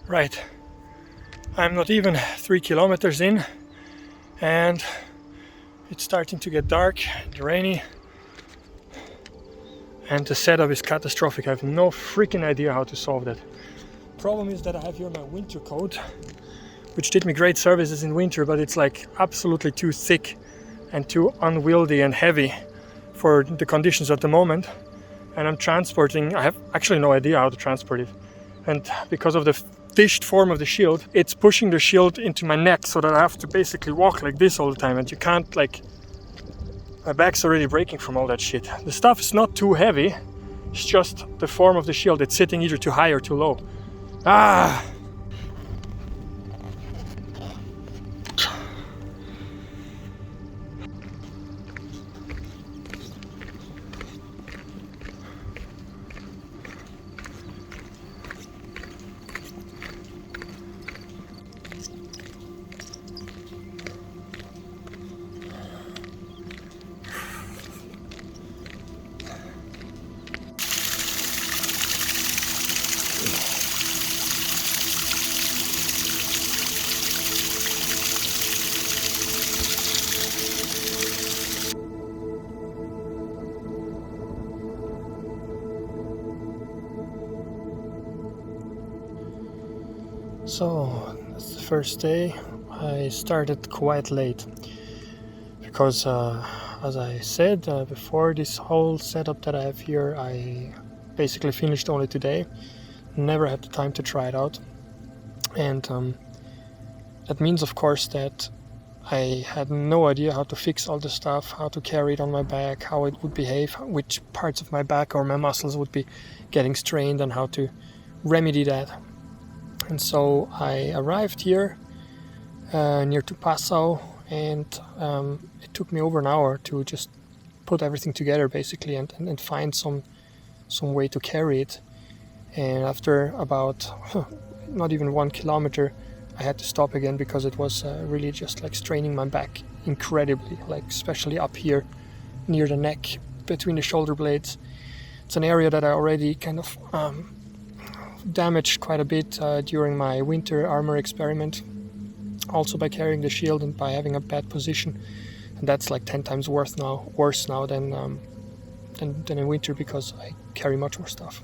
Right, I'm not even 3 kilometers in and it's starting to get dark and rainy and the setup is catastrophic. I have no freaking idea how to solve that. Problem is that I have here my winter coat, which did me great services in winter, but it's like absolutely too thick and too unwieldy and heavy for the conditions at the moment. And I'm transporting, I have actually no idea how to transport it. And because of the dished form of the shield, it's pushing the shield into my neck so that I have to basically walk like this all the time. And you can't, like, my back's already breaking from all that shit. The stuff is not too heavy, it's just the form of the shield. It's sitting either too high or too low. Ah! So, that's the first day. I started quite late because, as I said before, this whole setup that I have here, I basically finished only today. Never had the time to try it out. And that means, of course, that I had no idea how to fix all the stuff, how to carry it on my back, how it would behave, which parts of my back or my muscles would be getting strained, and how to remedy that. And so I arrived here near to Passau, and it took me over an hour to just put everything together basically and find some way to carry it. And after about not even 1 kilometer, I had to stop again because it was really just like straining my back incredibly, like especially up here near the neck between the shoulder blades. It's an area that I already kind of damaged quite a bit during my winter armor experiment, also by carrying the shield and by having a bad position, and that's like 10 times worse now than in winter because I carry much more stuff.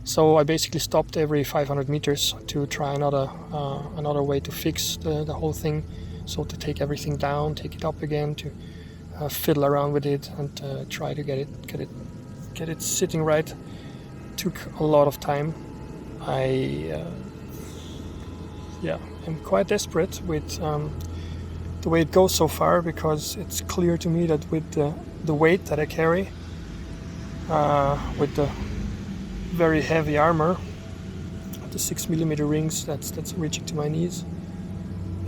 So I basically stopped every 500 meters to try another way to fix the whole thing, so to take everything down, take it up again, to fiddle around with it and try to get it sitting right. Took a lot of time. I'm quite desperate with the way it goes so far, because it's clear to me that with the weight that I carry, with the very heavy armor, the 6mm rings that's reaching to my knees,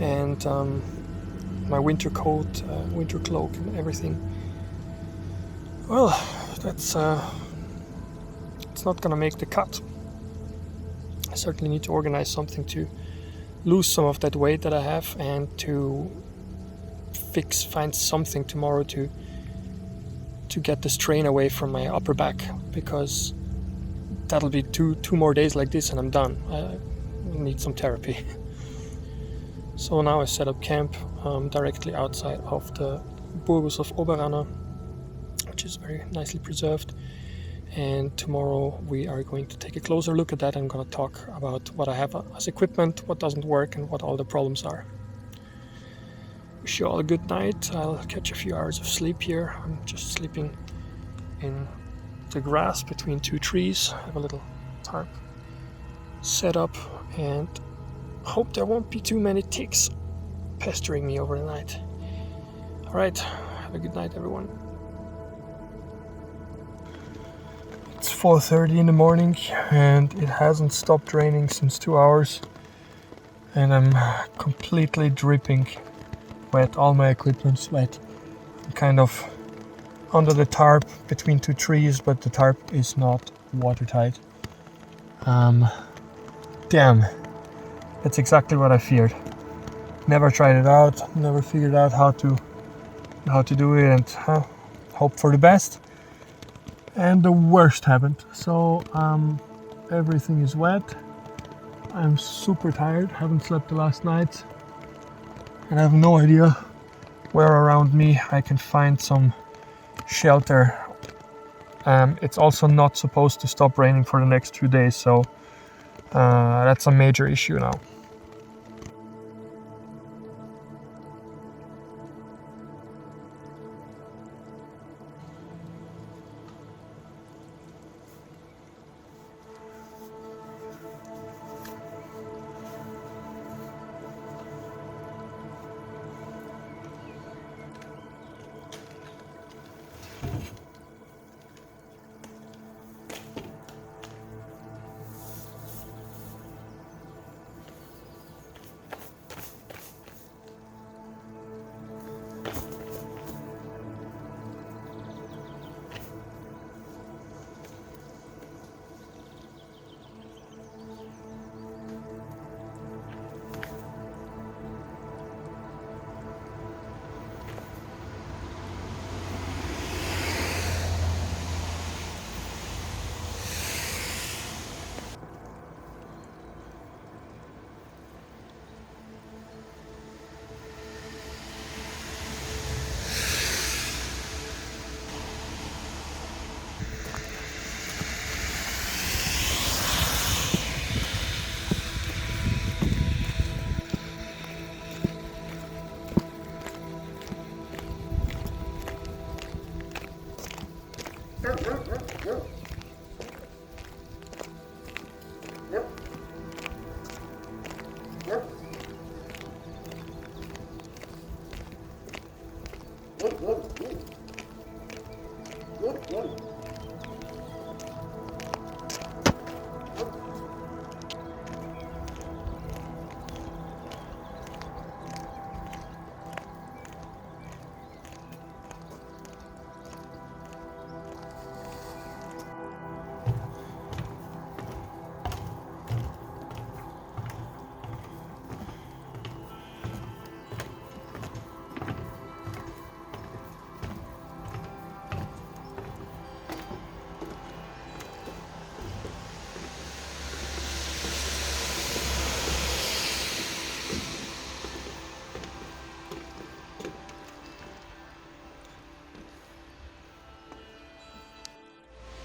and my winter coat, winter cloak and everything, well, that's it's not gonna make the cut. I certainly need to organize something to lose some of that weight that I have, and to find something tomorrow to get the strain away from my upper back, because that'll be two more days like this and I'm done. I need some therapy. So now I set up camp directly outside of the Burgos of Oberranna, which is very nicely preserved. And tomorrow we are going to take a closer look at that. I'm going to talk about what I have as equipment, what doesn't work, and what all the problems are. Wish you all a good night. I'll catch a few hours of sleep here. I'm just sleeping in the grass between 2 trees. I have a little tarp set up, and hope there won't be too many ticks pestering me over the night. Alright, have a good night everyone. It's 4:30 in the morning and it hasn't stopped raining since 2 hours, and I'm completely dripping wet. All my equipment's wet. I'm kind of under the tarp between 2 trees, but the tarp is not watertight. Damn, that's exactly what I feared. Never tried it out, never figured out how to do it, and hope for the best. And the worst happened. So Everything is wet. I'm super tired, haven't slept the last night, and I have no idea where around me I can find some shelter. It's also not supposed to stop raining for the next 2 days, so that's a major issue now.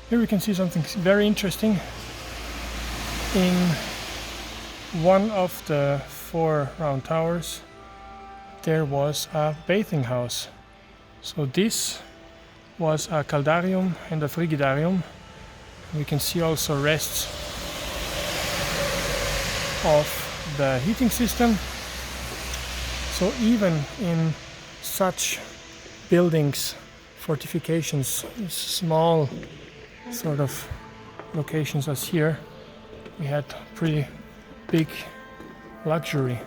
Here we can see something very interesting. In one of the 4 round towers there was a bathing house. So this was a caldarium and a frigidarium. We can see also rests of the heating system. So even in such buildings, fortifications, small sort of locations as here, we had pretty big luxury.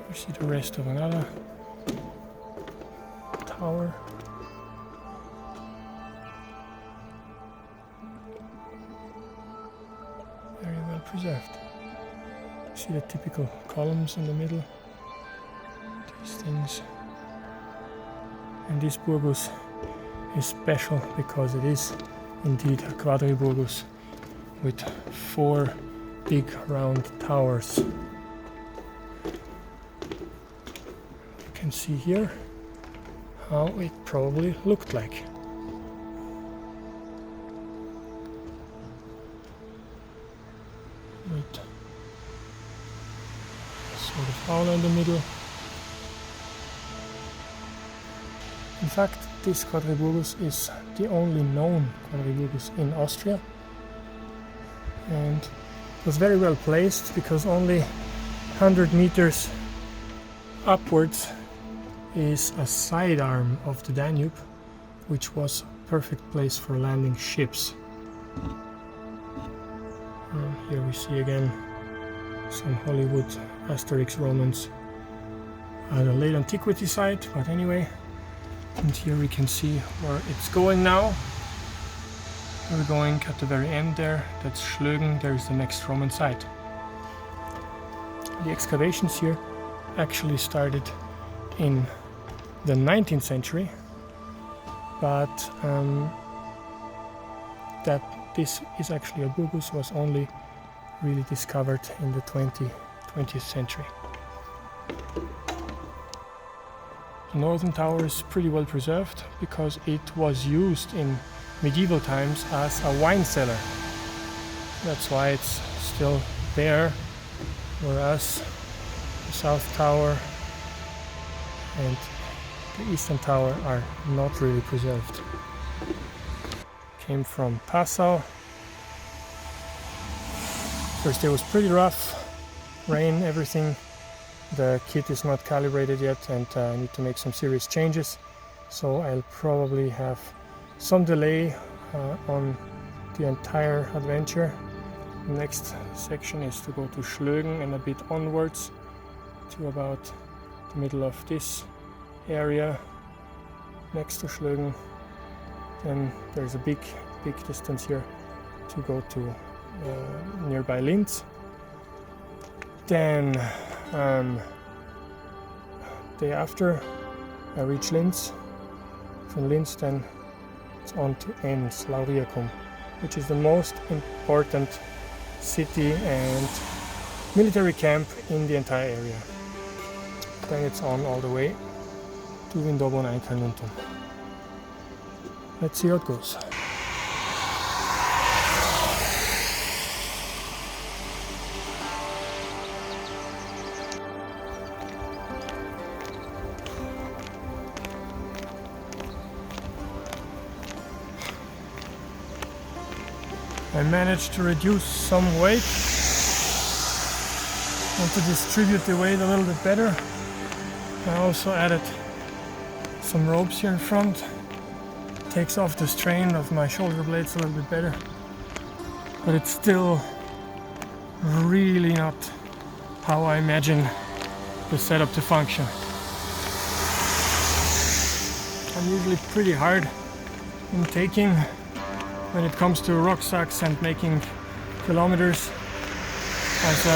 You see the rest of another tower. Very well preserved. You see the typical columns in the middle, these things. And this burgos is special because it is indeed a quadriburgos with 4 big round towers. You can see here how it probably looked like. With sort of aula in the middle. In fact, this quadriburgos is the only known quadriburgos in Austria, and it was very well placed because only 100 meters upwards is a sidearm of the Danube, which was a perfect place for landing ships. And here we see again some Hollywood Asterix Romans at a late antiquity site, but anyway. And here we can see where it's going now. We're going at the very end there, that's Schlögen, there is the next Roman site. The excavations here actually started in the 19th century, but that this is actually a gugus was only really discovered in the 20th century. The northern tower is pretty well preserved because it was used in medieval times as a wine cellar. That's why it's still there, whereas the south tower and the eastern tower are not really preserved. Came from Passau. First day was pretty rough, rain, everything. The kit is not calibrated yet and I need to make some serious changes. So I'll probably have some delay on the entire adventure. The next section is to go to Schlögen and a bit onwards to about the middle of this area next to Schlögen. Then there's a big distance here to go to nearby Linz. Then day after I reach Linz. From Linz then it's on to Enns, Lauriacum, which is the most important city and military camp in the entire area. Then it's on all the way to Windobon Einkanuntum. Let's see how it goes. I managed to reduce some weight and to distribute the weight a little bit better. I also added some ropes here in front. Takes off the strain of my shoulder blades a little bit better. But it's still really not how I imagine the setup to function. I'm usually pretty hard in taking when it comes to rucksacks and making kilometers. As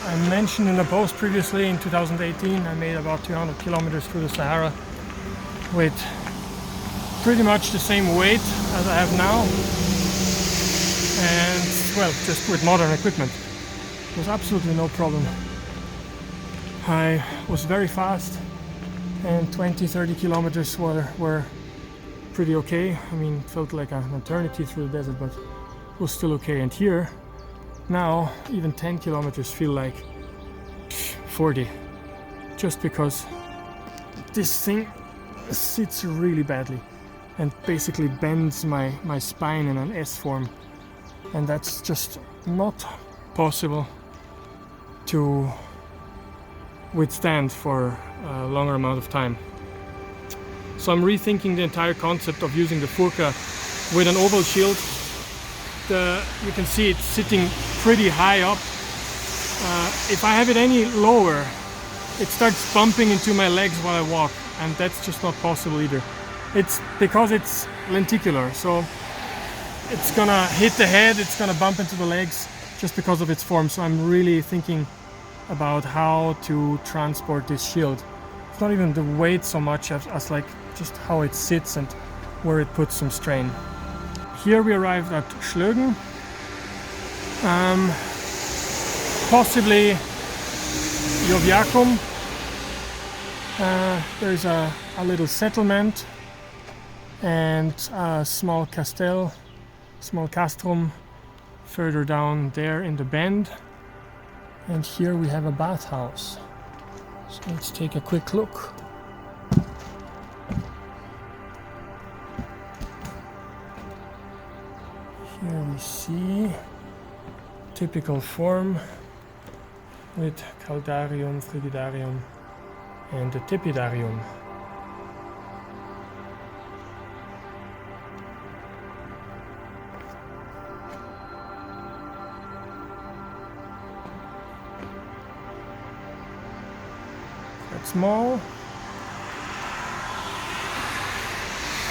I mentioned in the post previously, in 2018 I made about 200 kilometers through the Sahara with pretty much the same weight as I have now, and well, just with modern equipment. It was absolutely no problem. I was very fast and 20-30 kilometers were pretty okay. I mean, it felt like an eternity through the desert, but it was still okay. And here, now, even 10 kilometers feel like 40, just because this thing sits really badly and basically bends my spine in an S form, and that's just not possible to withstand for a longer amount of time. So I'm rethinking the entire concept of using the Furka with an oval shield. You can see it's sitting pretty high up. If I have it any lower, it starts bumping into my legs while I walk, and that's just not possible either. It's because it's lenticular, so it's gonna hit the head, it's gonna bump into the legs just because of its form. So I'm really thinking about how to transport this shield. It's not even the weight so much as like just how it sits and where it puts some strain. Here we arrived at Schlögen. Possibly Joviacum. There's a little settlement and a small castell, small castrum further down there in the bend. And here we have a bathhouse. So let's take a quick look. Here we see typical form with caldarium, frigidarium and the tepidarium. Quite small,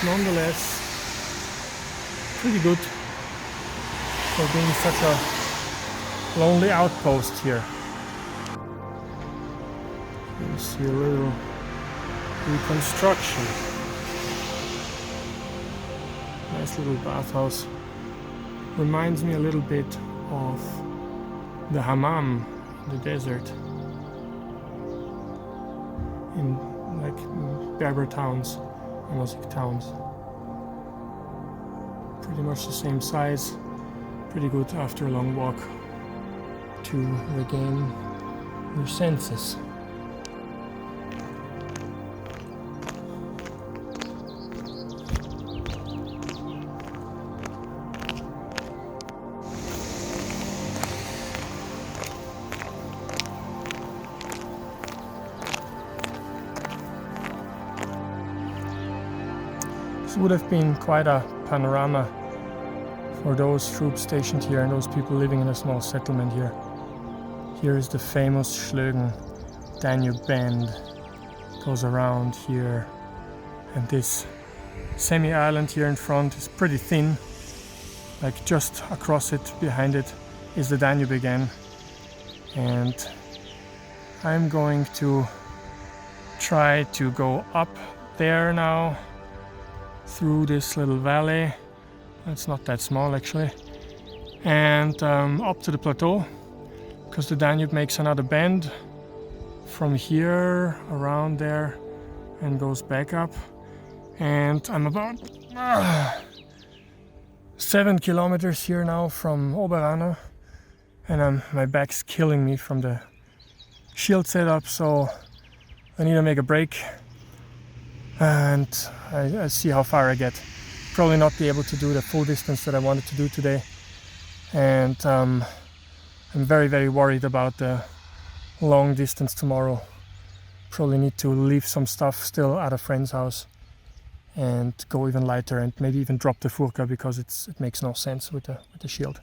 nonetheless pretty good for being such a lonely outpost here. You see a little reconstruction. nice little bathhouse. Reminds me a little bit of the hammam in the desert, in like Berber towns, Mosaic towns. Pretty much the same size. Pretty good after a long walk to regain your senses. This would have been quite a panorama for those troops stationed here and those people living in a small settlement here. Here is the famous Schlögen Danube bend. Goes around here, and this semi-island here in front is pretty thin. Like just across it, behind it, is the Danube again. And I'm going to try to go up there now through this little valley. It's not that small actually, and up to the plateau, because the Danube makes another bend from here around there and goes back up. And I'm about 7 kilometers here now from Oberrana, and my back's killing me from the shield setup, so I need to make a break and I see how far I get. Probably not be able to do the full distance that I wanted to do today, and I'm very, very worried about the long distance tomorrow. Probably need to leave some stuff still at a friend's house and go even lighter, and maybe even drop the Furka, because it makes no sense with the shield.